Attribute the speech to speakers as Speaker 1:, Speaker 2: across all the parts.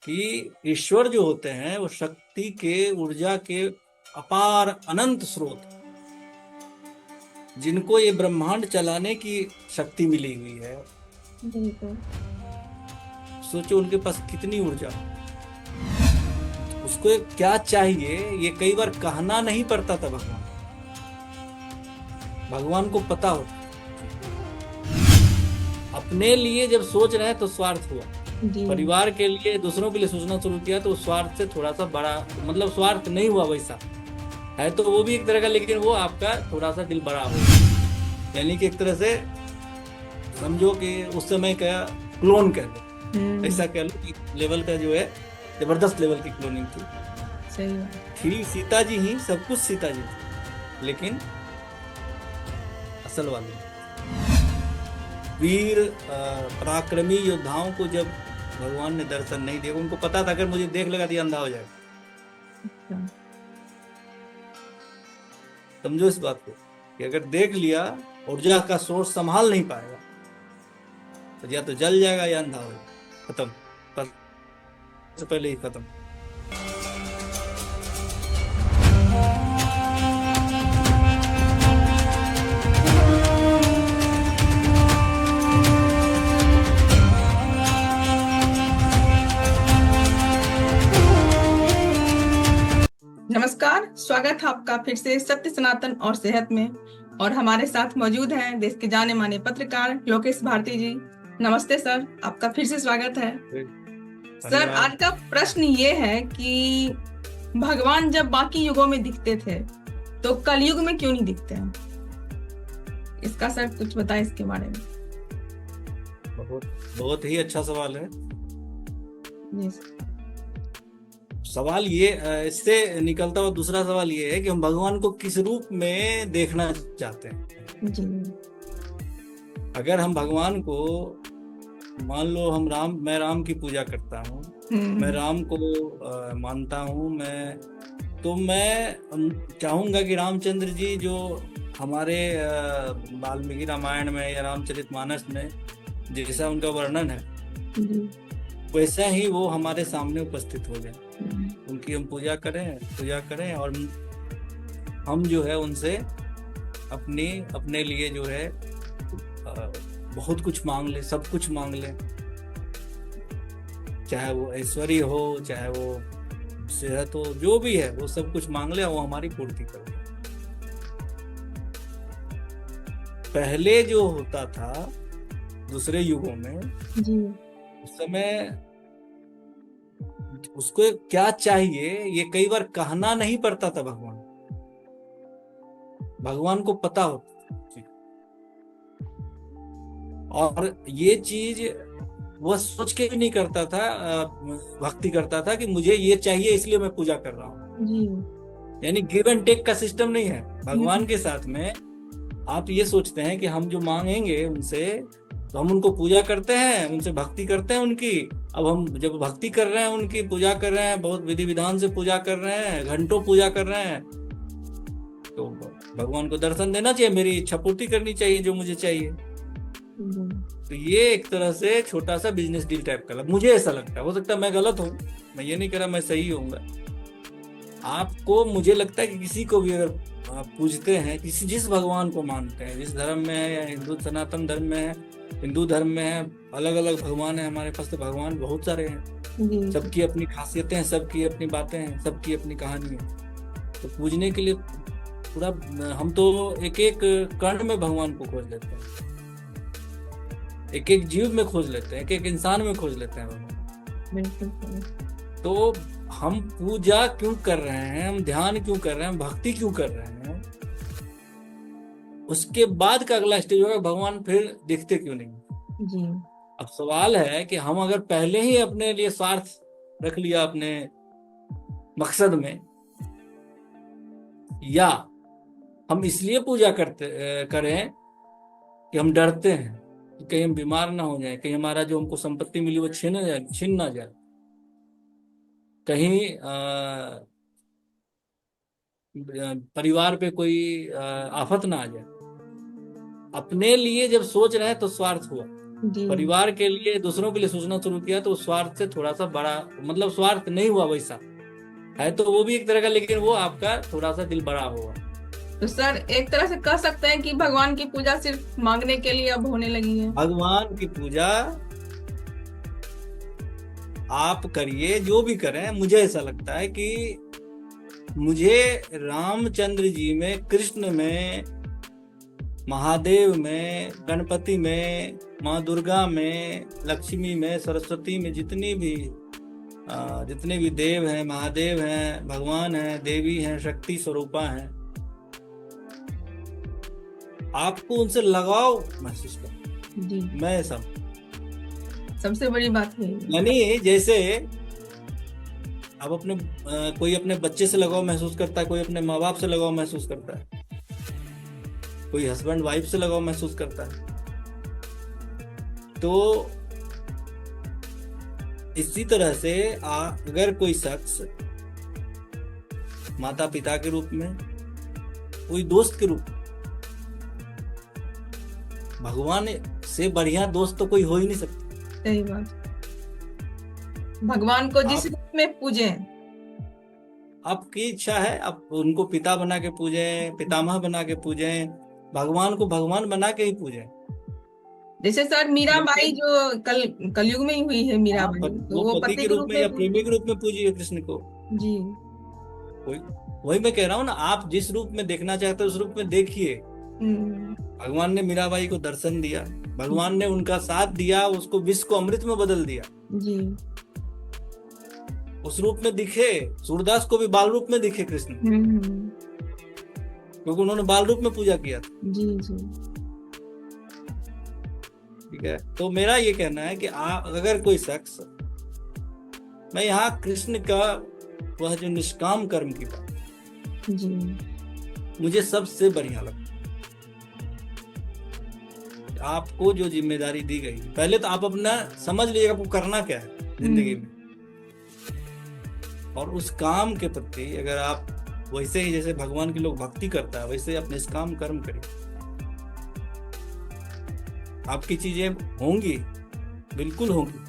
Speaker 1: कि ईश्वर जो होते हैं वो शक्ति के, ऊर्जा के अपार अनंत स्रोत, जिनको ये ब्रह्मांड चलाने की शक्ति मिली हुई है।
Speaker 2: बिल्कुल।
Speaker 1: सोचो उनके पास कितनी ऊर्जा, उसको क्या चाहिए ये कई बार कहना नहीं पड़ता था। भगवान भगवान को पता होता। अपने लिए जब सोच रहे हैं तो स्वार्थ हुआ,
Speaker 2: जी।
Speaker 1: परिवार के लिए, दूसरों के लिए सोचना शुरू किया तो स्वार्थ से थोड़ा सा बड़ा, मतलब स्वार्थ नहीं हुआ वैसा है तो वो भी एक तरह का, लेकिन वो आपका थोड़ा सा दिल बड़ा हो, यानी कि एक तरह से समझो कि उस समय का क्लोन कह लो,
Speaker 2: हम्म।
Speaker 1: ऐसा कह लो कि लेवल का जो है जबरदस्त लेवल की क्लोनिंग थी।
Speaker 2: सही बात।
Speaker 1: थी सीता जी ही, सब कुछ सीता जी थी, लेकिन असल वाले वीर पराक्रमी योद्धाओं को जब भगवान ने दर्शन नहीं दिया, उनको पता था अगर मुझे देख लेगा तो ये अंधा हो जाएगा।
Speaker 2: अच्छा।
Speaker 1: समझो इस बात को कि अगर देख लिया, ऊर्जा का सोर्स संभाल नहीं पाएगा तो या तो जल जाएगा या अंधा हो जाएगा, खत्म, सबसे पहले ही खत्म।
Speaker 2: नमस्कार, स्वागत है आपका फिर से सत्य सनातन और सेहत में। और हमारे साथ मौजूद हैं देश के जाने माने पत्रकार लोकेश भारती जी। नमस्ते सर, आपका फिर से स्वागत है। सर,
Speaker 1: धन्यवाद।
Speaker 2: आज का प्रश्न ये है कि भगवान जब बाकी युगों में दिखते थे तो कलयुग में क्यों नहीं दिखते हैं? इसका सर कुछ बताएं इसके बारे में।
Speaker 1: बहुत बहुत ही अच्छा सवाल है।
Speaker 2: जी सर।
Speaker 1: सवाल ये इससे निकलता हुआ दूसरा सवाल ये है कि हम भगवान को किस रूप में देखना चाहते हैं।
Speaker 2: जी।
Speaker 1: अगर हम भगवान को, मान लो मैं राम की पूजा करता हूँ, मैं
Speaker 2: हम्म।
Speaker 1: राम को मानता हूँ, तो मैं चाहूंगा कि रामचंद्र जी जो हमारे वाल्मीकि रामायण में या रामचरितमानस में जैसा उनका वर्णन है
Speaker 2: जी।
Speaker 1: वैसा ही वो हमारे सामने उपस्थित हो जाए,
Speaker 2: हम्म।
Speaker 1: उनकी हम पूजा करें और हम जो है उनसे अपने लिए जो है बहुत कुछ मांग ले, सब कुछ मांग ले, चाहे वो ऐश्वर्य हो, चाहे वो सेहत हो, जो भी है वो सब कुछ मांग ले और वो हमारी पूर्ति करे। पहले जो होता था दूसरे युगों में,
Speaker 2: जी।
Speaker 1: उस समय उसको क्या चाहिए ये कई बार कहना नहीं पड़ता था। भगवान को पता होता, और ये चीज वह सोच के भी नहीं करता था, भक्ति करता था कि मुझे ये चाहिए इसलिए मैं पूजा कर रहा हूँ।
Speaker 2: जी।
Speaker 1: यानी गिव एंड टेक का सिस्टम नहीं है
Speaker 2: हम्म।
Speaker 1: भगवान के साथ में। आप ये सोचते हैं कि हम जो मांगेंगे उनसे, तो हम उनको पूजा करते हैं, उनसे भक्ति करते हैं उनकी। अब हम जब भक्ति कर रहे हैं, उनकी पूजा कर रहे हैं, बहुत विधि विधान से पूजा कर रहे हैं, घंटों पूजा कर रहे हैं, तो भगवान को दर्शन देना चाहिए, मेरी इच्छा पूर्ति करनी चाहिए जो मुझे चाहिए। तो ये एक तरह से छोटा सा बिजनेस डील टाइप का मुझे ऐसा लगता है। हो सकता है मैं गलत हूँ, मैं ये नहीं कह रहा मैं सही होऊंगा। आपको, मुझे लगता है कि किसी को भी अगर आप पूछते हैं, किसी जिस भगवान को मानते हैं, जिस धर्म में है, या हिंदू सनातन धर्म में है, हिंदू धर्म में है, अलग अलग भगवान है हमारे पास, तो भगवान बहुत सारे हैं,
Speaker 2: जी।
Speaker 1: सबकी अपनी खासियतें हैं, सबकी अपनी बातें हैं, सबकी अपनी कहानी है। तो पूजने के लिए पूरा, हम तो एक एक कण में भगवान को खोज लेते हैं, एक एक जीव में खोज लेते हैं, एक एक इंसान में खोज लेते हैं भगवान।
Speaker 2: बिल्कुल।
Speaker 1: तो हम पूजा क्यों कर रहे हैं, हम ध्यान क्यों कर रहे हैं, हम भक्ति क्यों कर रहे हैं, उसके बाद का अगला स्टेज होगा भगवान फिर दिखते क्यों नहीं।
Speaker 2: जी।
Speaker 1: अब सवाल है कि हम अगर पहले ही अपने लिए स्वार्थ रख लिया अपने मकसद में, या हम इसलिए पूजा करें कि हम डरते हैं कि कहीं हम बीमार ना हो जाए, कहीं हमारा जो हमको संपत्ति मिली वो छीन ना जाए, कहीं परिवार पे कोई आफत ना आ जाए। अपने लिए जब सोच रहे हैं तो स्वार्थ हुआ,
Speaker 2: जी
Speaker 1: परिवार के लिए, दूसरों के लिए सोचना शुरू किया, तो स्वार्थ से थोड़ा सा बड़ा, मतलब स्वार्थ नहीं हुआ वैसा है, तो वो भी एक तरह का, लेकिन वो आपका थोड़ा सा दिल बड़ा हुआ।
Speaker 2: तो सर एक तरह से कह सकते हैं कि भगवान की पूजा सिर्फ मांगने के लिए अब होने लगी है।
Speaker 1: भगवान की पूजा आप करिए, जो भी करें, मुझे ऐसा लगता है कि मुझे रामचंद्र जी में, कृष्ण में, महादेव में, गणपति में, माँ दुर्गा में, लक्ष्मी में, सरस्वती में, जितने भी देव हैं, महादेव हैं, भगवान हैं, देवी हैं, शक्ति स्वरूपा हैं, आपको उनसे लगाव महसूस कर,
Speaker 2: जी
Speaker 1: मैं सब,
Speaker 2: सबसे बड़ी बात है।
Speaker 1: यानी जैसे अब कोई अपने बच्चे से लगाव महसूस करता है, कोई अपने माँ बाप से लगाव महसूस करता है, कोई हस्बैंड वाइफ से लगाव महसूस करता है, तो इसी तरह से अगर कोई शख्स माता पिता के रूप में, कोई दोस्त के रूप में, भगवान से बढ़िया दोस्त तो कोई हो ही नहीं सकता।
Speaker 2: सही बात। भगवान को जिस
Speaker 1: आप
Speaker 2: रूप में पूजे,
Speaker 1: आपकी इच्छा है, आप उनको पिता बना के पूजें, पितामह बना के पूजें, भगवान को भगवान बना के ही पूजें।
Speaker 2: जैसे सर मीराबाई
Speaker 1: लेकिन
Speaker 2: जो कलयुग में ही हुई है
Speaker 1: आप
Speaker 2: मीराबाई, तो
Speaker 1: वो
Speaker 2: वो
Speaker 1: पति
Speaker 2: पति
Speaker 1: के
Speaker 2: के
Speaker 1: रूप
Speaker 2: रूप
Speaker 1: में
Speaker 2: में
Speaker 1: या प्रेमी के रूप में पूजिए कृष्ण को।
Speaker 2: जी
Speaker 1: कोई, वही मैं कह रहा हूँ ना, आप जिस रूप में देखना चाहते हो उस रूप में देखिए।
Speaker 2: हम्म,
Speaker 1: भगवान ने मीराबाई को दर्शन दिया, भगवान ने उनका साथ दिया, उसको विष को अमृत में बदल दिया,
Speaker 2: जी
Speaker 1: उस रूप में दिखे। सूरदास को भी बाल रूप में दिखे कृष्ण,
Speaker 2: हम्म,
Speaker 1: क्योंकि उन्होंने बाल रूप में पूजा किया था।
Speaker 2: जी जी
Speaker 1: ठीक है, तो मेरा ये कहना है कि अगर कोई शख्स, मैं यहाँ कृष्ण का वह जो निष्काम कर्म की बात
Speaker 2: जी
Speaker 1: मुझे सबसे बढ़िया लगता है। आपको जो जिम्मेदारी दी गई, पहले तो आप अपना समझ लीजिएगा आपको करना क्या है जिंदगी में, और उस काम के प्रति अगर आप वैसे ही जैसे भगवान के लोग भक्ति करता है वैसे आप निष्काम कर्म करिए, आपकी चीजें होंगी, बिल्कुल होंगी।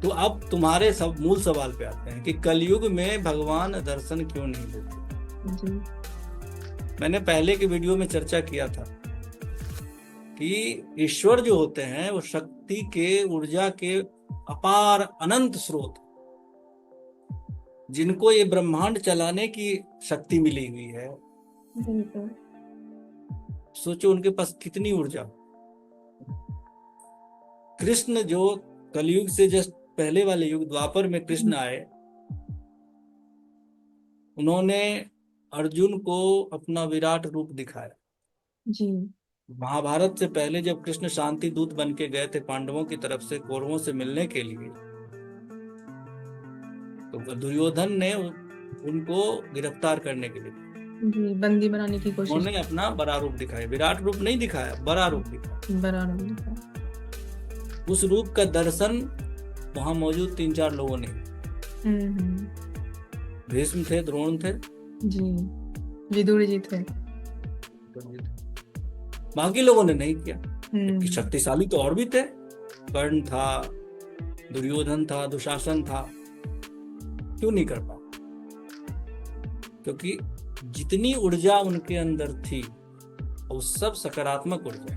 Speaker 1: तो अब तुम्हारे सब मूल सवाल पे आते हैं कि कलयुग में भगवान दर्शन क्यों नहीं देते।
Speaker 2: जी
Speaker 1: मैंने पहले के वीडियो में चर्चा किया था कि ईश्वर जो होते हैं वो शक्ति के, ऊर्जा के अपार अनंत स्रोत, जिनको ये ब्रह्मांड चलाने की शक्ति मिली हुई है।
Speaker 2: बिल्कुल
Speaker 1: सोचो उनके पास कितनी ऊर्जा। कृष्ण जो कलयुग से जस्ट पहले वाले युग द्वापर में कृष्ण आए, उन्होंने अर्जुन को अपना विराट रूप दिखाया।
Speaker 2: जी
Speaker 1: महाभारत से पहले जब कृष्ण शांति दूत बन के गए थे पांडवों की तरफ से कौरवों से मिलने के लिए, तो दुर्योधन ने उनको गिरफ्तार करने के लिए
Speaker 2: जी बंदी बनाने की कोशिश,
Speaker 1: उन्होंने अपना बड़ा रूप दिखाया, विराट रूप नहीं दिखाया, बड़ा रूप दिखाया।
Speaker 2: बराबर लिखा।
Speaker 1: उस रूप का दर्शन वहां मौजूद 3-4 लोगों ने,
Speaker 2: हम्म,
Speaker 1: भीष्म थे, द्रोण थे,
Speaker 2: जी विदुर जी थे।
Speaker 1: बाकी लोगों ने नहीं किया।
Speaker 2: हम्म,
Speaker 1: शक्तिशाली तो और भी थे, कर्ण था, दुर्योधन था, दुशासन था, क्यों नहीं कर पाए? क्योंकि जितनी ऊर्जा उनके अंदर थी वो सब सकारात्मक ऊर्जा,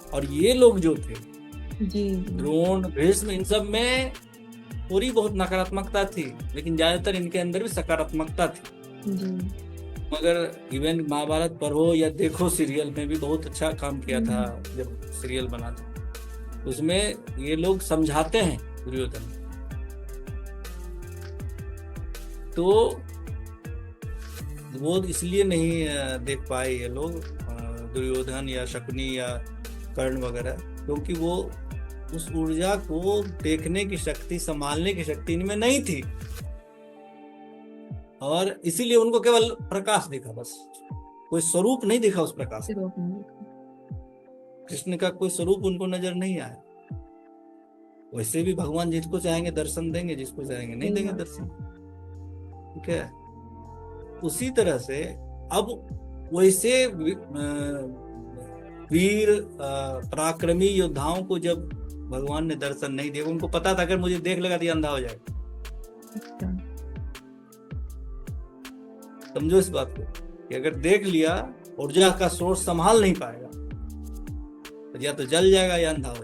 Speaker 1: और ये लोग जो थे
Speaker 2: जी
Speaker 1: द्रोण, भीष्म, इन सब में थोड़ी बहुत नकारात्मकता थी, लेकिन ज्यादातर इनके अंदर भी सकारात्मकता थी।
Speaker 2: जी
Speaker 1: मगर इवन महाभारत पढ़ो या देखो, सीरियल में भी बहुत अच्छा काम किया था। जब सीरियल बना था उसमें ये लोग समझाते हैं दुर्योधन, तो वो इसलिए नहीं देख पाए ये लोग दुर्योधन या शकुनी या कर्ण वगैरह, क्योंकि वो उस ऊर्जा को देखने की शक्ति, संभालने की शक्ति इनमें नहीं थी, और इसीलिए उनको केवल प्रकाश दिखा, बस कोई स्वरूप नहीं दिखा उस प्रकाश का। कृष्ण का कोई स्वरूप उनको नजर नहीं आया। वैसे भी भगवान जिसको चाहेंगे दर्शन देंगे, जिसको चाहेंगे नहीं देंगे दर्शन। ठीक है, उसी तरह से अब वैसे वीर पराक्रमी योद्धाओं को जब भगवान ने दर्शन नहीं दिया, उनको पता था अगर मुझे देख लेगा तो ये अंधा हो जाएगा।
Speaker 2: अच्छा।
Speaker 1: समझो इस बात को कि अगर देख लिया, ऊर्जा का सोर्स संभाल नहीं पाएगा तो या तो जल जाएगा या अंधा हो,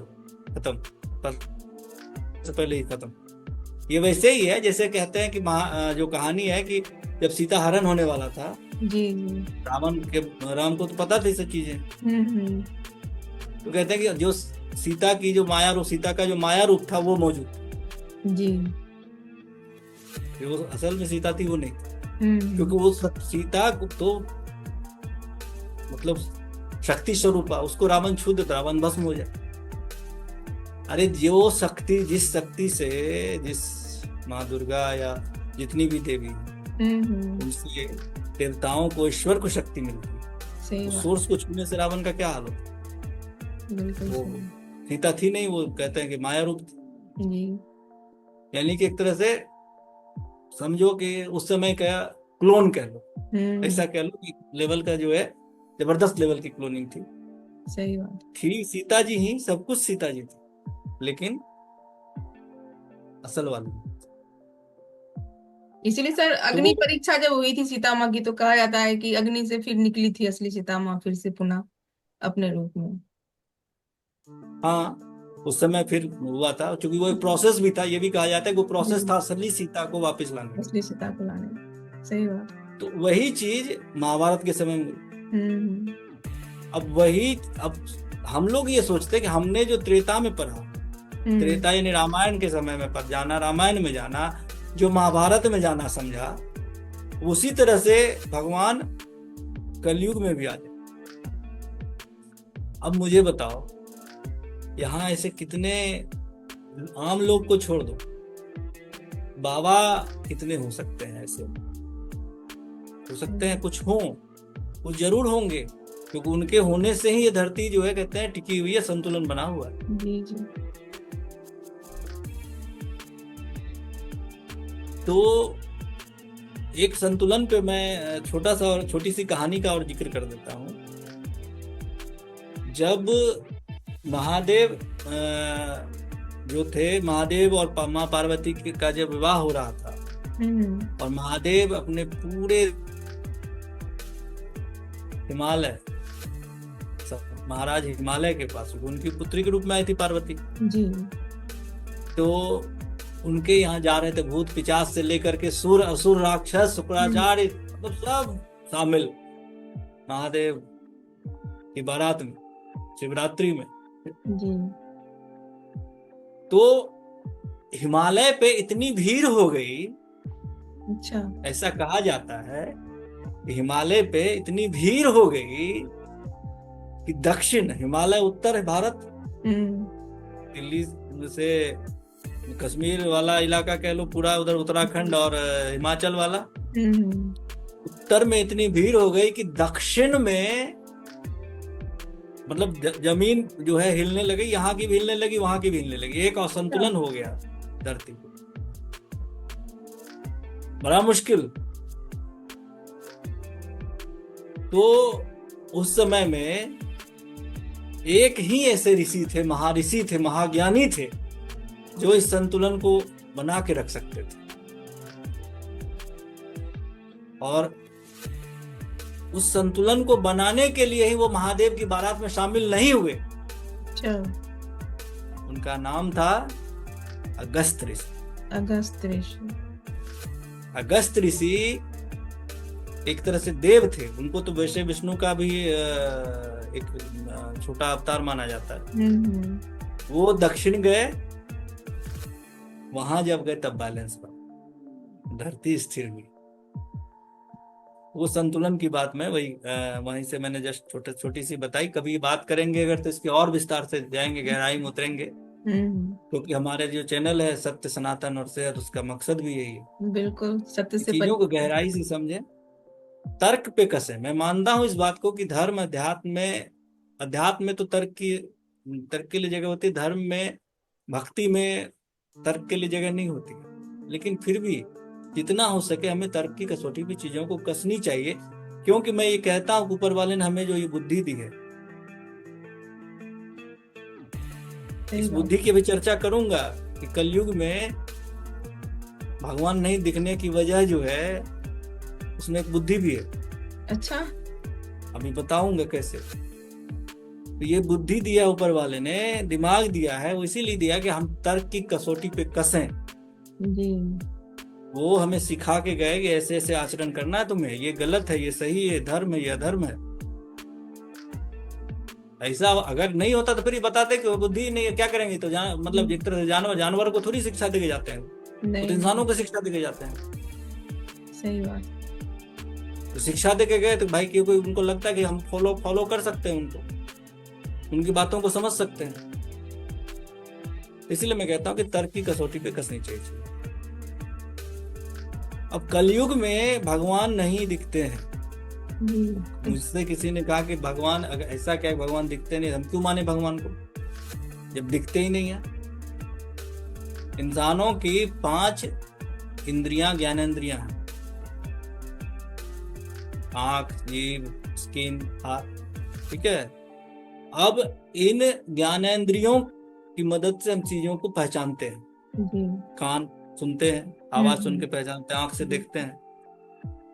Speaker 1: खत्म, सबसे पहले ही खत्म। ये वैसे ही है जैसे कहते हैं कि जो कहानी है कि जब सीता हरण होने वाला था,
Speaker 2: जी जी।
Speaker 1: राम को तो पता थी सब चीजें,
Speaker 2: हम्म।
Speaker 1: तो कहते हैं कि जो सीता की जो माया रूप, सीता का जो माया रूप था वो मौजूद था,
Speaker 2: जी।
Speaker 1: वो असल में सीता थी वो नहीं थी,
Speaker 2: हम्म।
Speaker 1: क्योंकि वो सीता तो मतलब शक्ति स्वरूप, उसको रावण छू देता, रावण भस्म हो जाए। अरे जो शक्ति, जिस शक्ति से, जिस माँ दुर्गा या जितनी भी देवी उनसे देवताओं को, ईश्वर को शक्ति मिलती है,
Speaker 2: सही
Speaker 1: उस
Speaker 2: बात।
Speaker 1: सोर्स को छूने से रावण का क्या हाल होता?
Speaker 2: बिल्कुल
Speaker 1: वो
Speaker 2: सही।
Speaker 1: सीता थी नहीं, वो कहते हैं कि माया रूप थी।
Speaker 2: जी।
Speaker 1: यानी कि एक तरह से समझो कि उस समय क्या, क्लोन कह लो, ऐसा कह लो कि लेवल का जो है जबरदस्त लेवल की क्लोनिंग थी।
Speaker 2: सही बात।
Speaker 1: थी सीता जी ही, सब कुछ सीता जी थी, लेकिन असल वाली।
Speaker 2: इसीलिए सर
Speaker 1: तो
Speaker 2: अग्नि परीक्षा जब हुई थी सीता माँ की, तो कहा जाता है कि अग्नि से फिर निकली थी असली सीता माँ, फिर से पुनः अपने रूप में।
Speaker 1: हाँ, उस समय फिर हुआ था, क्योंकि वो एक प्रोसेस भी था, ये भी कहा जाता है कि वो प्रोसेस था असली सीता को वापस लाने
Speaker 2: असली सीता को लाने। सही बात।
Speaker 1: का। तो वही चीज महाभारत के समय में हुई।
Speaker 2: हम्म।
Speaker 1: अब वही, अब हम लोग ये सोचते हैं कि हमने जो त्रेता में पढ़ा, त्रेता यानी रामायण के समय में पढ़ जाना, रामायण में जाना, जो महाभारत में जाना समझा, उसी तरह से भगवान कलयुग में भी आ जाए। अब मुझे बताओ, यहाँ ऐसे कितने आम लोग को छोड़ दो, बाबा कितने हो सकते हैं, ऐसे हो सकते हैं, कुछ हों, कुछ जरूर होंगे, क्योंकि उनके होने से ही ये धरती जो है कहते हैं टिकी हुई है, संतुलन बना हुआ है।
Speaker 2: जी जी।
Speaker 1: तो एक संतुलन पे मैं छोटा सा और छोटी सी कहानी का और जिक्र कर देता हूँ। जब महादेव जो थे, महादेव और माँ पार्वती का जब विवाह हो रहा था, और महादेव अपने पूरे हिमालय, महाराज हिमालय के पास, उनकी पुत्री के रूप में आई थी पार्वती
Speaker 2: जी।
Speaker 1: तो उनके यहाँ जा रहे थे, भूत पिशाच से लेकर के सुर, असुर, राक्षस, शुक्राचार्य, मतलब सब शामिल महादेव की बारात में, शिवरात्रि में।
Speaker 2: जी।
Speaker 1: तो हिमालय पे इतनी भीड़ हो गई,
Speaker 2: अच्छा।
Speaker 1: ऐसा कहा जाता है कि हिमालय पे इतनी भीड़ हो गई कि दक्षिण हिमालय, उत्तर भारत, दिल्ली से कश्मीर वाला इलाका कह लो, पूरा उधर उत्तराखंड और हिमाचल वाला, उत्तर में इतनी भीड़ हो गई कि दक्षिण में मतलब जमीन जो है हिलने लगी, यहाँ की भी हिलने लगी, वहां की भी हिलने लगी, एक असंतुलन हो गया धरती को, बड़ा मुश्किल। तो उस समय में एक ही ऐसे ऋषि थे, महाऋषि थे, महाज्ञानी थे, जो इस संतुलन को बना के रख सकते थे, और उस संतुलन को बनाने के लिए ही वो महादेव की बारात में शामिल नहीं हुए।
Speaker 2: अच्छा।
Speaker 1: उनका नाम था अगस्त ऋषि।
Speaker 2: अगस्त ऋषि।
Speaker 1: अगस्त ऋषि एक तरह से देव थे, उनको तो वैसे विष्णु का भी एक छोटा अवतार माना जाता है। वो दक्षिण गए, वहां जब गए तब बैलेंस बना, धरती स्थिर हुई। वो संतुलन की बात मैं वहीं से मैंने जस्ट छोटी सी बताई। कभी बात करेंगे अगर तो इसके और विस्तार से जाएंगे, गहराई में उतरेंगे, क्योंकि हमारे जो चैनल है सत्य सनातन और सेहत, उसका मकसद भी यही है,
Speaker 2: बिल्कुल सत्य से
Speaker 1: चीजों को गहराई से समझें, तर्क पे कसे। मैं मानता हूं इस बात को कि धर्म अध्यात्म में तो तर्क के लिए जगह होती है, धर्म में, भक्ति में तर्क के लिए जगह नहीं होती, लेकिन फिर भी जितना हो सके हमें तर्क की कसौटी भी चीजों को कसनी चाहिए, क्योंकि मैं ये कहता हूं ऊपर वाले ने हमें जो ये बुद्धि दी है,
Speaker 2: सही
Speaker 1: इस
Speaker 2: बात।
Speaker 1: बुद्धि की भी चर्चा करूंगा कि कलयुग में भगवान नहीं दिखने की वजह जो है उसमें एक बुद्धि भी है।
Speaker 2: अच्छा।
Speaker 1: अभी बताऊंगा कैसे। तो ये बुद्धि दिया ऊपर वाले ने, दिमाग दिया है, वो इसीलिए दिया कि हम तर्क की कसौटी पे कसें।
Speaker 2: जी।
Speaker 1: वो हमें सिखा के गए कि ऐसे ऐसे आचरण करना है तुम्हें, ये गलत है, ये सही है, धर्म है, ये अधर्म है। ऐसा अगर नहीं होता तो फिर ये बताते कि वो बुद्धि ही नहीं है, क्या करेंगे। तो मतलब एक तरह से जानवर को थोड़ी शिक्षा देके जाते हैं, वो तो
Speaker 2: नहीं,
Speaker 1: इंसानों को शिक्षा देके जाते हैं।
Speaker 2: सही बात।
Speaker 1: तो शिक्षा देके गए तो भाई कि कोई उनको लगता है कि हम फॉलो फॉलो कर सकते हैं उनको, उनकी बातों को समझ सकते हैं। इसलिए मैं कहता हूँ कि तर्क की कसौटी पे कसनी चाहिए। अब कलयुग में भगवान नहीं दिखते हैं।
Speaker 2: जी।
Speaker 1: मुझसे किसी ने कहा कि भगवान, अगर ऐसा क्या है भगवान दिखते नहीं, हम क्यों माने भगवान को जब दिखते ही नहीं है। इंसानों की 5 इंद्रियां, ज्ञानेंद्रियां हैं। आंख, जीभ, स्किन, हाथ, ठीक है। अब इन ज्ञानेंद्रियों की मदद से हम चीजों को पहचानते हैं।
Speaker 2: जी।
Speaker 1: कान सुनते हैं, आवाज सुन के पहचानते हैं, आंख से देखते हैं।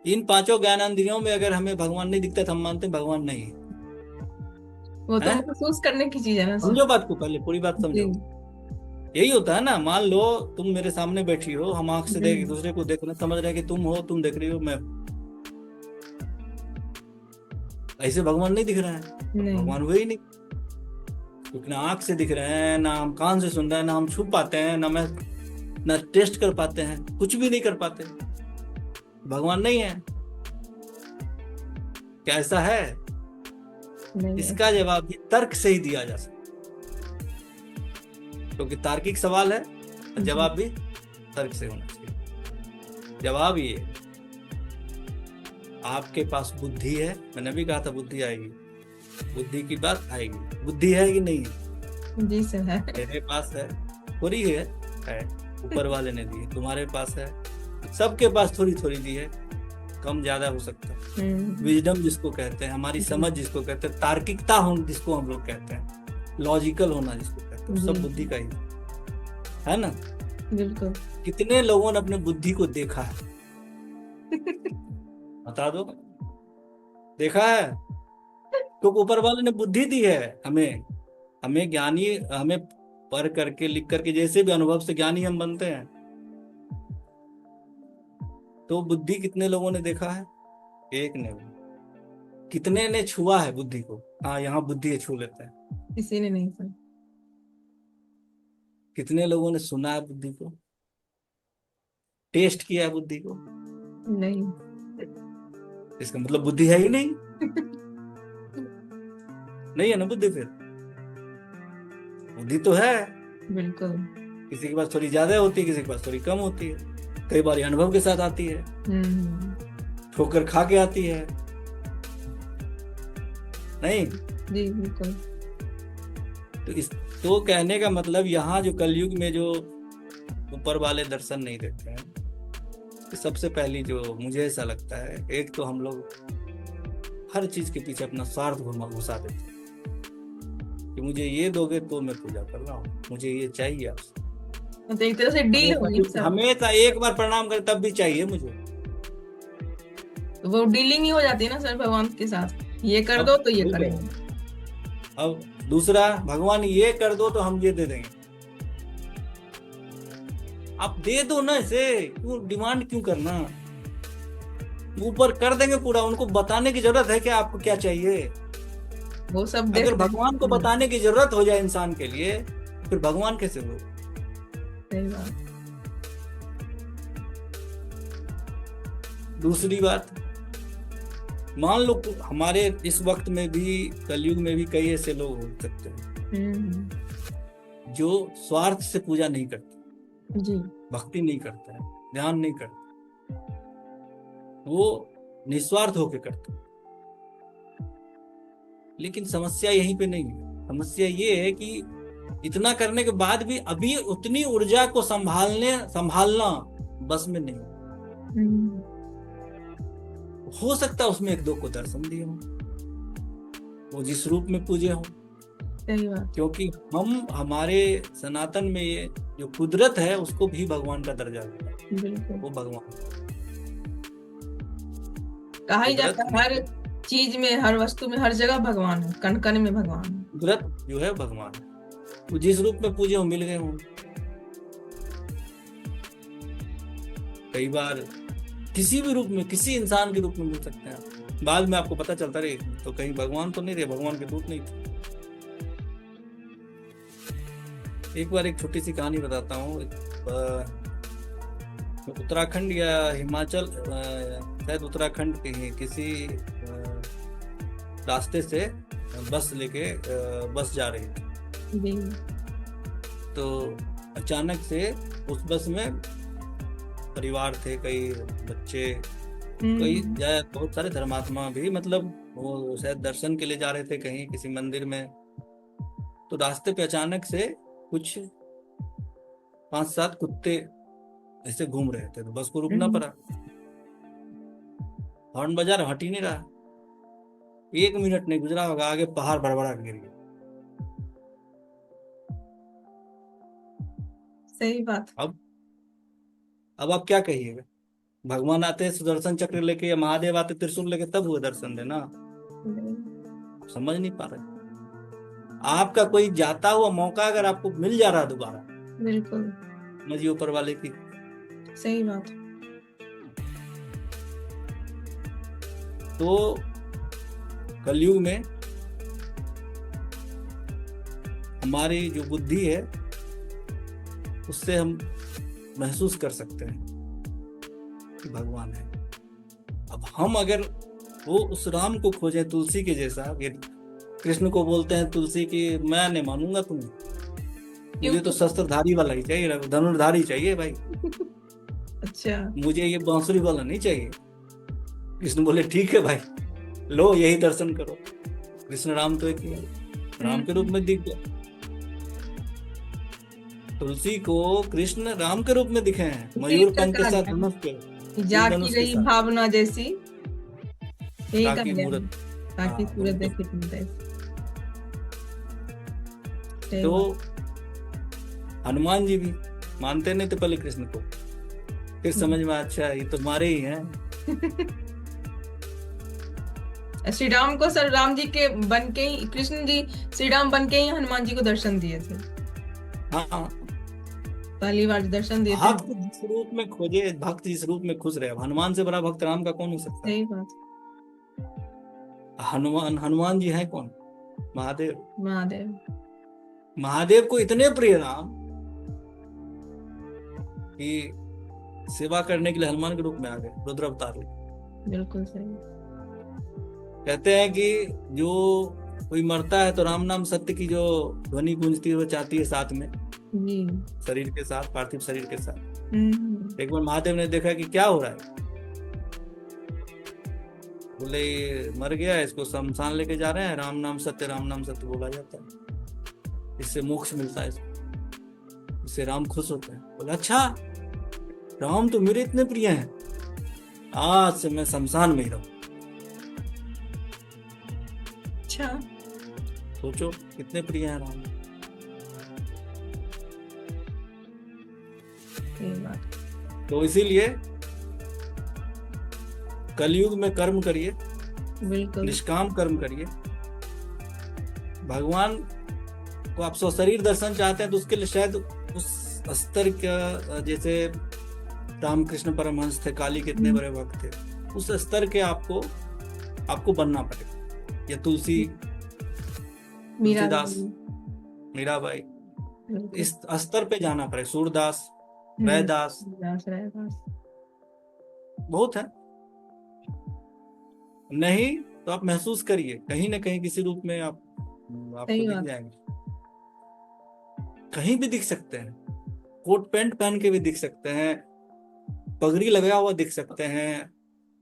Speaker 1: इन 5 ज्ञानेंद्रियों में अगर हमें भगवान नहीं दिखता तो हम मानते हैं भगवान नहीं है।
Speaker 2: वो तो
Speaker 1: हैं?
Speaker 2: महसूस करने की चीज है ना सर।
Speaker 1: समझो बात को, पहले पूरी बात
Speaker 2: जी।
Speaker 1: समझो। यही होता है ना, मान लो तुम मेरे सामने बैठी हो, हम आंख से देख एक दूसरे को देख रहे, समझ रहे हैं कि तुम हो, तुम देख रही हो, मैं। ऐसे भगवान नहीं दिख रहे हैं,
Speaker 2: नहीं।
Speaker 1: भगवान हुए ही नहीं। क्योंकि ना आंख से दिख रहे हैं, ना हम कान से सुन रहे हैं, ना हम छू पाते हैं, ना टेस्ट कर पाते हैं, कुछ भी नहीं कर पाते। भगवान नहीं है। क्या ऐसा है?
Speaker 2: नहीं।
Speaker 1: इसका जवाब भी तर्क से ही दिया जा सकता, क्योंकि तार्किक सवाल है, और जवाब भी तर्क से होना चाहिए। जवाब ये, आपके पास बुद्धि है, मैंने भी कहा था बुद्धि आएगी, बुद्धि की बात आएगी। बुद्धि है कि नहीं है?
Speaker 2: जी सर है।
Speaker 1: मेरे पास है, थोड़ी है ऊपर वाले ने दी, तुम्हारे पास है, सबके पास थोड़ी थोड़ी दी है, कम ज्यादा हो सकता है। विजडम जिसको कहते हैं, हमारी समझ जिसको कहते हैं, तार्किकता हो जिसको हम लोग कहते हैं, लॉजिकल होना जिसको कहते हैं, सब बुद्धि का ही है ना।
Speaker 2: बिल्कुल।
Speaker 1: कितने लोगों ने अपने बुद्धि को देखा है? बता दो, देखा है? क्योंकि ऊपर वाले ने बुद्धि दी है हमें ज्ञानी, हमें पढ़ करके लिख करके, जैसे भी अनुभव से ज्ञानी हम बनते हैं। तो बुद्धि कितने लोगों ने देखा है? एक ने भी। कितने ने छुआ है बुद्धि को? हाँ, यहाँ बुद्धि है, छू लेते हैं।
Speaker 2: किसी ने नहीं सर।
Speaker 1: कितने लोगों ने सुना है बुद्धि को, टेस्ट किया है बुद्धि को?
Speaker 2: नहीं।
Speaker 1: इसका मतलब बुद्धि है ही नहीं। नहीं है ना बुद्धि, फिर बुद्धि तो है।
Speaker 2: बिल्कुल।
Speaker 1: किसी के पास थोड़ी ज्यादा होती है, किसी के पास थोड़ी कम होती है। कई बार अनुभव के साथ आती है, ठोकर खा के आती है। नहीं?
Speaker 2: जी बिल्कुल।
Speaker 1: तो कहने का मतलब यहाँ जो कलयुग में जो ऊपर वाले दर्शन नहीं देते हैं, तो सबसे पहली जो मुझे ऐसा लगता है, एक तो हम लोग हर चीज के पीछे अपना स्वार्थ घुसा देते हैं कि मुझे ये दोगे तो मैं पूजा कर रहा हूँ, मुझे ये चाहिए आपसे।
Speaker 2: तो एक तरह से डील होगी सर।
Speaker 1: हमेशा एक बार प्रणाम करे तब भी चाहिए मुझे।
Speaker 2: तो वो डीलिंग ही हो जाती है ना सर भगवान के साथ, ये कर दो तो ये करेंगे।
Speaker 1: अब दूसरा, भगवान ये कर दो तो हम ये दे देंगे। आप दे दो ना, इसे क्यों डिमांड क्यों करना? ऊपर कर देंगे पूरा, उनको बताने की जरूरत है कि आपको क्या चाहिए।
Speaker 2: वो सब
Speaker 1: अगर भगवान को बताने की जरूरत हो जाए इंसान के लिए, फिर भगवान कैसे हो?
Speaker 2: सही बात।
Speaker 1: दूसरी बात, मान लो हमारे इस वक्त में भी, कलयुग में भी कई ऐसे लोग हो सकते हैं जो स्वार्थ से पूजा नहीं करते
Speaker 2: जी,
Speaker 1: भक्ति नहीं करते हैं, ध्यान नहीं करते, वो निस्वार्थ होकर करते। लेकिन समस्या यहीं पे नहीं है। समस्या ये है कि इतना करने के बाद भी अभी उतनी ऊर्जा को संभालना बस में नहीं। हो सकता है उसमें 1-2 को दर्शन दिए हो, वो जिस रूप में पूजे हो,
Speaker 2: सही बात।
Speaker 1: क्योंकि हम हमारे सनातन में ये जो कुदरत है उसको भी भगवान का दर्जा देता है।
Speaker 2: बिल्कुल,
Speaker 1: वो भगवान
Speaker 2: कहा ही
Speaker 1: कुदरत
Speaker 2: जाता है
Speaker 1: में
Speaker 2: हर चीज में, हर वस्तु में, हर जगह भगवान है, कण कण में भगवान है।
Speaker 1: कुदरत जो है भगवान है। वो जिस रूप में पूजे हो मिल गए हों। कई बार किसी भी रूप में, किसी इंसान के रूप में मिल सकते हैं। बाद में आपको पता चलता रहे तो कहीं भगवान तो नहीं थे, भगवान के दूत नहीं थे। एक बार एक छोटी सी कहानी बताता हूँ। उत्तराखंड या हिमाचल, शायद उत्तराखंड के ही किसी रास्ते से बस लेके बस जा रही थी।
Speaker 2: जी।
Speaker 1: तो अचानक से उस बस में परिवार थे, कई बच्चे, कई बहुत सारे धर्मात्मा भी, मतलब वो शायद दर्शन के लिए जा रहे थे कहीं किसी मंदिर में। तो रास्ते पे अचानक से कुछ 5-7 कुत्ते ऐसे घूम रहे थे, तो बस को रुकना पड़ा। हॉर्न बजा रहा, हट ही नहीं रहा। 1 मिनट नहीं गुजरा होगा, आगे पहाड़ भड़बड़ा के गिर गया।
Speaker 2: सही बात।
Speaker 1: अब आप क्या कहिएगा? भगवान आते हैं सुदर्शन चक्र लेके या महादेव आते त्रिशूल लेके, तब हुए दर्शन देना। आप समझ नहीं पा रहे। आपका कोई जाता हुआ मौका अगर आपको मिल जा रहा दोबारा,
Speaker 2: बिल्कुल
Speaker 1: मजी ऊपर वाले की।
Speaker 2: सही बात।
Speaker 1: तो कलयुग में हमारी जो बुद्धि है उससे हम महसूस कर सकते हैं कि भगवान है। अब हम अगर वो उस राम को खोजें तुलसी के जैसा, ये कृष्ण को बोलते हैं तुलसी की, मैं नहीं मानूंगा तुम्हें, मुझे तो शस्त्रधारी वाला ही चाहिए, धनुर्धारी चाहिए भाई।
Speaker 2: अच्छा,
Speaker 1: मुझे ये बांसुरी वाला नहीं चाहिए। कृष्ण बोले ठीक है भाई, लो यही दर्शन करो। कृष्ण राम तो एक ही है, राम के रूप में दिख गए। तुलसी को कृष्ण राम के रूप में दिखे हैं, मयूर पंख के साथ धनुष पे,
Speaker 2: जागी रही भावना जैसी, यही
Speaker 1: ताकि
Speaker 2: कहा
Speaker 1: मूरत,
Speaker 2: ताकि सूरत देखे तुम
Speaker 1: तो हनुमान जी भी मानते नहीं थे पहले कृष्ण को, फिर समझ में अच्छा ये तो हमारे ही हैं।
Speaker 2: श्री राम को सर राम जी के बन के ही, कृष्ण जी श्री राम बन के ही हनुमान जी को दर्शन दिए थे।
Speaker 1: हाँ,
Speaker 2: पहली बार दर्शन दिए थे।
Speaker 1: भक्त जिस रूप में खोजे, भक्त जिस रूप में खुश रहे। हनुमान से बड़ा भक्त राम का कौन हो सकता है?
Speaker 2: सही बात।
Speaker 1: हनुमान जी हैं कौन? महादेव। महादेव को इतने प्रिय राम कि सेवा करने के लिए हनुमान के रूप में आ गए, रुद्र अवतार ले।
Speaker 2: बिल्कुल सही।
Speaker 1: कहते हैं कि जो कोई मरता है तो राम नाम सत्य की जो ध्वनि गूंजती है वो चाहती है साथ में, शरीर के साथ, पार्थिव शरीर के साथ। एक बार महादेव ने देखा कि क्या हो रहा है, बोले मर गया, इसको शमशान लेके जा रहे हैं, राम नाम सत्य बोला जाता है, इससे मोक्ष मिलता है, इससे राम खुश होते हैं। बोले अच्छा, राम तो मेरे इतने प्रिय हैं, आज से मैं शमशान में ही रहूं।
Speaker 2: अच्छा,
Speaker 1: सोचो कितने प्रिय हैं राम। तो इसीलिए कलयुग में कर्म करिए, निष्काम कर्म करिए। भगवान को आप स्वशरीर दर्शन चाहते हैं तो उसके लिए शायद उस स्तर का, जैसे रामकृष्ण परमहंस थे, काली कितने बड़े भक्त थे, उस स्तर के आपको बनना पड़ेगा। या तुलसीदास, मीराबाई, इस स्तर पे जाना पड़ेगा। सूरदास, रैदास, बहुत है। नहीं तो आप महसूस करिए, कहीं ना कहीं किसी रूप में आपको दिख जाएंगे। कहीं भी दिख सकते हैं, कोट पैंट पहन के भी दिख सकते हैं, पगड़ी लगाया हुआ दिख सकते हैं,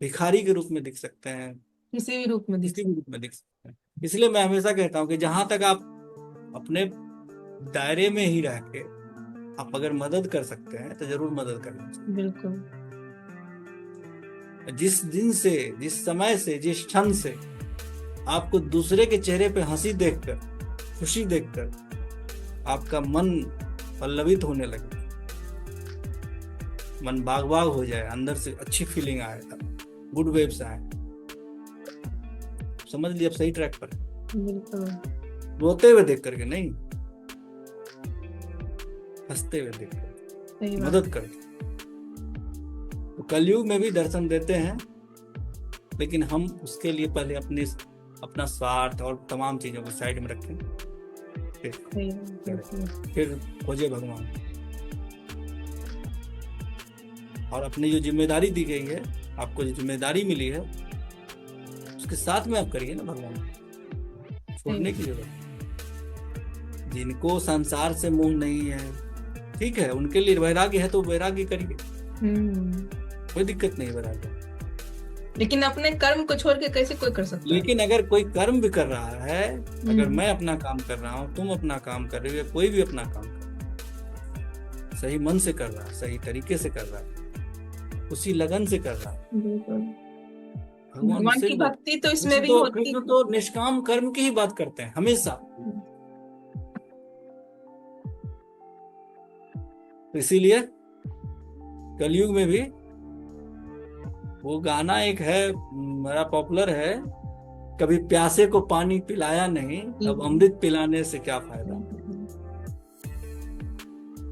Speaker 1: भिखारी के रूप में दिख सकते हैं,
Speaker 2: किसी भी रूप में दिख
Speaker 1: सकते हैं। इसलिए मैं हमेशा कहता हूँ कि जहां तक आप अपने दायरे में ही रह के आप अगर मदद कर सकते हैं तो जरूर मदद करना चाहिए।
Speaker 2: बिल्कुल।
Speaker 1: जिस दिन से, जिस समय से, जिस क्षण से आपको दूसरे के चेहरे पे हंसी देखकर खुशी देखकर आपका मन पल्लवित होने लगे, मन बाग बाग हो जाए, अंदर से अच्छी फीलिंग आए, गुड वेव्स आए, समझ लिया आप सही ट्रैक पर।
Speaker 2: बिल्कुल।
Speaker 1: रोते हुए देख करके नहीं, हंसते हुए देख करके,
Speaker 2: सही बात।
Speaker 1: मदद करके। तो कलयुग में भी दर्शन देते हैं, लेकिन हम उसके लिए पहले अपना स्वार्थ और तमाम चीजों को साइड में रखें,
Speaker 2: सही बात, बिल्कुल।
Speaker 1: फिर खोजे भगवान। और अपनी जो जिम्मेदारी दी गई है, आपको जो जिम्मेदारी मिली है, उसके साथ में आप करिए ना भगवान, छोड़ने की जरूरत नहीं। जिनको संसार से मोह नहीं है, ठीक है, उनके लिए वैराग्य है तो वैराग्य करिए, कोई दिक्कत नहीं वैराग्य।
Speaker 2: लेकिन अपने कर्म को छोड़ के कैसे कोई कर सकता है?
Speaker 1: लेकिन अगर कोई कर्म भी कर रहा है, अगर मैं अपना काम कर रहा हूँ, तुम अपना काम कर रहे हो, कोई भी अपना काम कर रहा है, सही मन से कर रहा है, सही तरीके से कर रहा है, उसी लगन से कर रहा है,
Speaker 2: बिल्कुल।
Speaker 1: भगवान
Speaker 2: भगवान
Speaker 1: उससे
Speaker 2: की
Speaker 1: भी
Speaker 2: भक्ति तो इसमें भी
Speaker 1: तो
Speaker 2: होती
Speaker 1: कृष्ण तो निष्काम कर्म की ही बात करते हैं हमेशा। तो इसीलिए कलयुग में भी वो गाना एक है, बड़ा पॉपुलर है, कभी प्यासे को पानी पिलाया नहीं, अब अमृत पिलाने से क्या फायदा।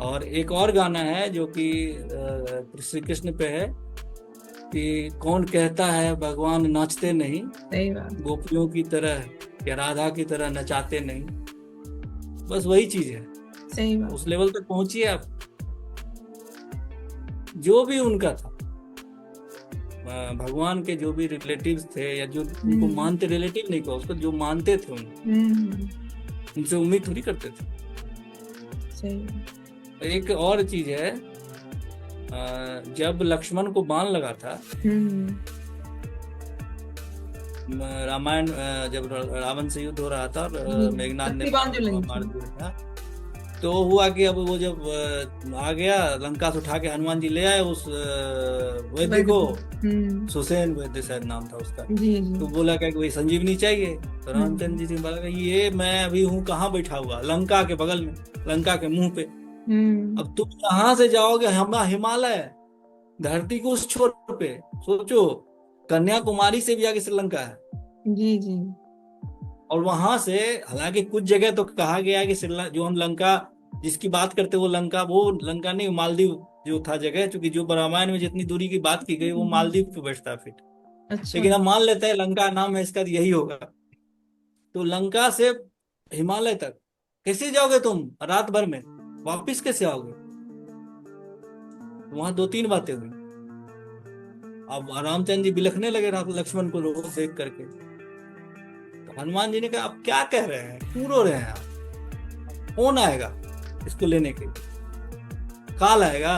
Speaker 1: और एक और गाना है जो कि श्री कृष्ण पे है कि कौन कहता है भगवान नाचते नहीं,
Speaker 2: सही बात।
Speaker 1: गोपियों की तरह या राधा की तरह नचाते नहीं। बस वही चीज है,
Speaker 2: सही बात।
Speaker 1: उस लेवल तक पहुंचिए आप। जो भी उनका था, भगवान के जो भी रिलेटिव्स थे या जो उनको मानते, रिलेटिव नहीं कहो उसको, जो मानते थे उनसे उम्मीद थोड़ी करते थे।
Speaker 2: सही।
Speaker 1: एक और चीज है, जब लक्ष्मण को बाण लगा था रामायण, जब रावण से युद्ध हो रहा था और मेघनाद ने मार दिया, तो हुआ कि अब वो जब आ गया, लंका से उठा के हनुमान जी ले आए उस वैद्य को, सुसेन वैद्य शायद नाम था उसका। तो बोला क्या कि भाई संजीवनी चाहिए, तो रामचंद्र जी ने बोला ये मैं अभी हूँ कहाँ बैठा हुआ, लंका के बगल में, लंका के मुंह पे। अब तुम यहाँ से जाओगे हिमालय, धरती को उस छोर पे, सोचो कन्याकुमारी से भी आगे श्रीलंका है।
Speaker 2: जी जी। और
Speaker 1: वहां से, हालांकि कुछ जगह तो कहा गया कि जो हम लंका जिसकी बात करते वो लंका नहीं, मालदीव जो था जगह, क्योंकि जो रामायण में जितनी दूरी की बात की गई वो मालदीव पे बैठता है फिट।
Speaker 2: अच्छा।
Speaker 1: लेकिन हम मान लेते हैं लंका नाम है इसका, यही होगा। तो लंका से हिमालय तक कैसे जाओगे तुम रात भर में, वापिस कैसे आओगे? वहां 2-3 बातें हुई। अब रामचंद्र जी बिलखने लगे लक्ष्मण को रोज देख करके। तो हनुमान जी ने कहा आप क्या कह रहे हैं, क्यों रो रहे हैं आप, कौन आएगा इसको लेने के लिए? काल आएगा,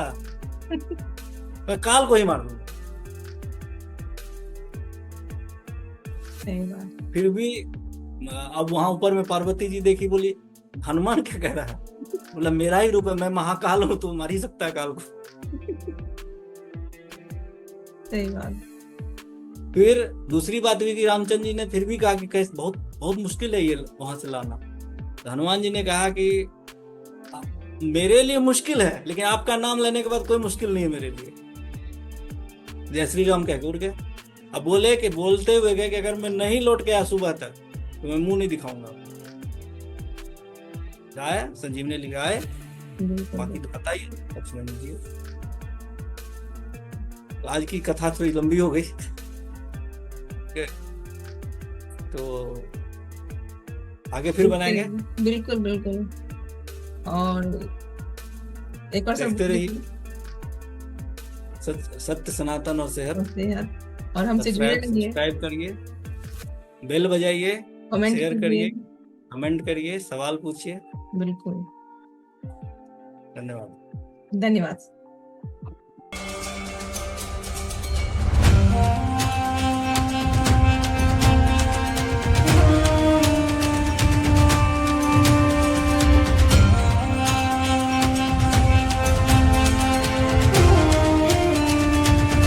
Speaker 1: मैं काल को ही मार दूंगा। फिर भी अब वहां ऊपर में पार्वती जी देखी, बोली हनुमान क्या कह रहा है? बोला मेरा ही रूप है, मैं महाकाल हूं, तो मार ही सकता है काल को।
Speaker 2: सही बात।
Speaker 1: फिर दूसरी बात हुई कि रामचंद्र जी ने फिर भी कहा कि कैसे, बहुत बहुत मुश्किल है ये वहां से लाना। तो हनुमान जी ने कहा कि मेरे लिए मुश्किल है, लेकिन आपका नाम लेने के बाद कोई मुश्किल नहीं है मेरे लिए। जय श्री राम कह के उड़ गए। अब बोलते हुए गए कि अगर मैं नहीं लौट गया सुबह तक तो मैं मुंह नहीं दिखाऊंगा। आया संजीवनी लिखा है, बाकी तो पता ही लक्ष्मण जी। तो आज की कथा थोड़ी लंबी हो गई, तो आगे फिर बनाएंगे।
Speaker 2: बिल्कुल बिल्कुल। और एक बार
Speaker 1: देखते रहिए सत्य सनातन और सेहत।
Speaker 2: और हमसे जुड़े रहिए,
Speaker 1: सब्सक्राइब करिए, बेल बजाइए, शेयर करिए, कमेंट करिए, सवाल पूछिए।
Speaker 2: बिल्कुल।
Speaker 1: धन्यवाद।
Speaker 2: धन्यवाद।